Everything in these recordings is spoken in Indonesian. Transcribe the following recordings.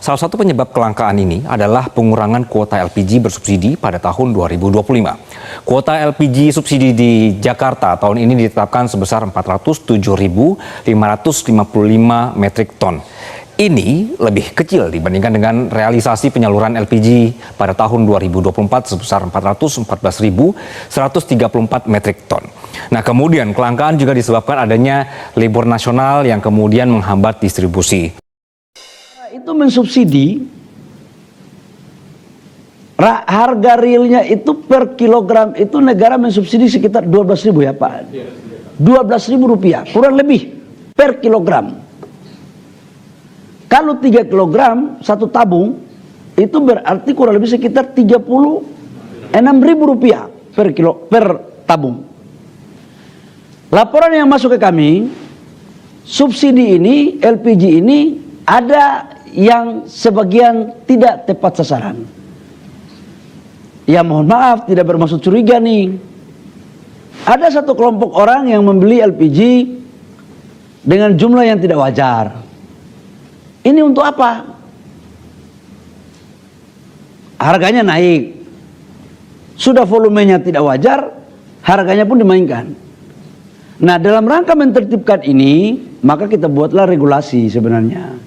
Salah satu penyebab kelangkaan ini adalah pengurangan kuota LPG bersubsidi pada tahun 2025. Kuota LPG subsidi di Jakarta tahun ini ditetapkan sebesar 407.555 metrik ton. Ini lebih kecil dibandingkan dengan realisasi penyaluran LPG pada tahun 2024 sebesar 414.134 metrik ton. Nah, kemudian kelangkaan juga disebabkan adanya libur nasional yang kemudian menghambat distribusi. Itu mensubsidi, harga realnya itu per kilogram itu negara mensubsidi sekitar 12.000 ya Pak. 12.000 rupiah, kurang lebih per kilogram. Kalau 3 kilogram satu tabung itu berarti kurang lebih sekitar 36.000 rupiah per tabung. Laporan yang masuk ke kami, subsidi ini, LPG ini ada yang sebagian tidak tepat sasaran. Ya mohon maaf, tidak bermaksud curiga nih. Ada satu kelompok orang yang membeli LPG dengan jumlah yang tidak wajar. Ini untuk apa? Harganya naik. Sudah volumenya tidak wajar, harganya pun dimainkan. Nah, dalam rangka mentertibkan ini, maka kita buatlah regulasi sebenarnya.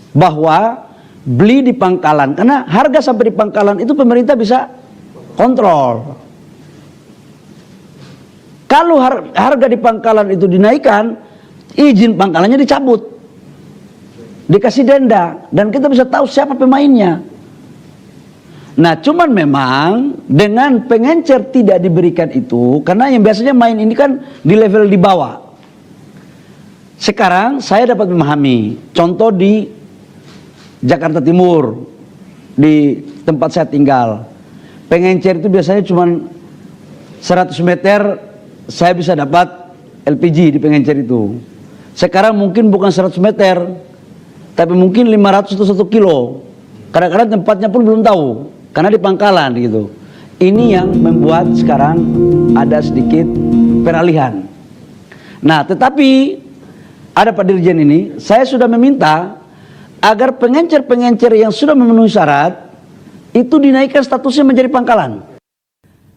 Bahwa beli di pangkalan, karena harga sampai di pangkalan itu pemerintah bisa kontrol. Kalau harga di pangkalan itu dinaikkan, izin pangkalannya dicabut. Dikasih denda, dan kita bisa tahu siapa pemainnya. Nah, cuman memang dengan pengencer tidak diberikan itu, karena yang biasanya main ini kan di level di bawah. Sekarang saya dapat memahami, contoh di Jakarta Timur, di tempat saya tinggal, pengencer itu biasanya cuma 100 meter saya bisa dapat LPG di pengencer itu. Sekarang mungkin bukan 100 meter, tapi mungkin 500 atau 1 kilo. Kadang-kadang tempatnya pun belum tahu, karena di pangkalan gitu. Ini yang membuat sekarang ada sedikit peralihan. Nah, tetapi ada Pak Dirjen ini, saya sudah meminta agar pengencer-pengencer yang sudah memenuhi syarat itu dinaikkan statusnya menjadi pangkalan.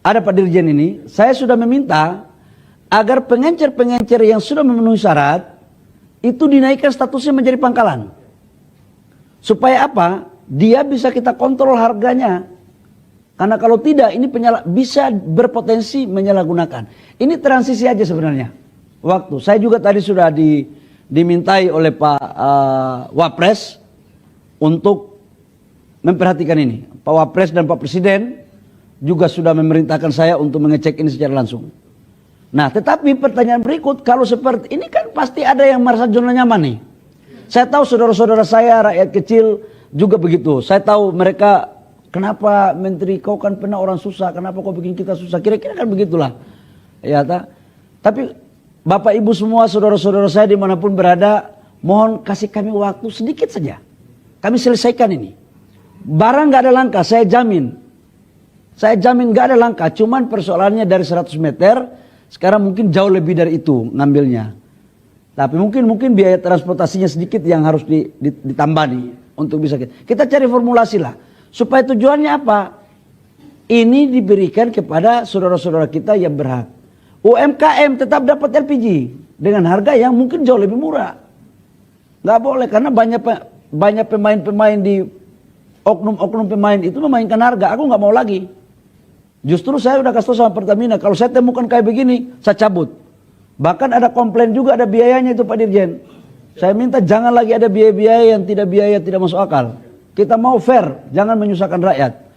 Ada Pak Dirjen ini, saya sudah meminta agar pengencer-pengencer yang sudah memenuhi syarat itu dinaikkan statusnya menjadi pangkalan. Supaya apa? Dia bisa kita kontrol harganya. Karena kalau tidak, ini bisa berpotensi menyalahgunakan. Ini transisi aja sebenarnya. Waktu. Saya juga tadi sudah dimintai oleh Pak Wapres untuk memperhatikan ini. Pak Wapres dan Pak Presiden juga sudah memerintahkan saya untuk mengecek ini secara langsung. Nah, tetapi pertanyaan berikut, kalau seperti ini kan pasti ada yang merasa zona nyaman nih. Saya tahu saudara-saudara saya, rakyat kecil juga begitu. Saya tahu mereka, kenapa Menteri kau kan pernah orang susah, kenapa kau bikin kita susah? Kira-kira kan begitulah. Ya, tapi Bapak Ibu semua, saudara-saudara saya dimanapun berada, mohon kasih kami waktu sedikit saja. Kami selesaikan ini. Barang gak ada langka, saya jamin. Saya jamin gak ada langka, cuman persoalannya dari 100 meter, sekarang mungkin jauh lebih dari itu ngambilnya. Tapi mungkin biaya transportasinya sedikit yang harus ditambah nih untuk bisa kita cari formulasi lah. Supaya tujuannya apa? Ini diberikan kepada saudara-saudara kita yang berhak. UMKM tetap dapat LPG dengan harga yang mungkin jauh lebih murah. Nggak boleh, karena banyak pemain-pemain di oknum-oknum pemain itu memainkan harga. Aku nggak mau lagi. Justru saya udah kasih tahu sama Pertamina, kalau saya temukan kayak begini, saya cabut. Bahkan ada komplain juga, ada biayanya itu Pak Dirjen. Saya minta jangan lagi ada biaya-biaya yang tidak masuk akal. Kita mau fair, jangan menyusahkan rakyat.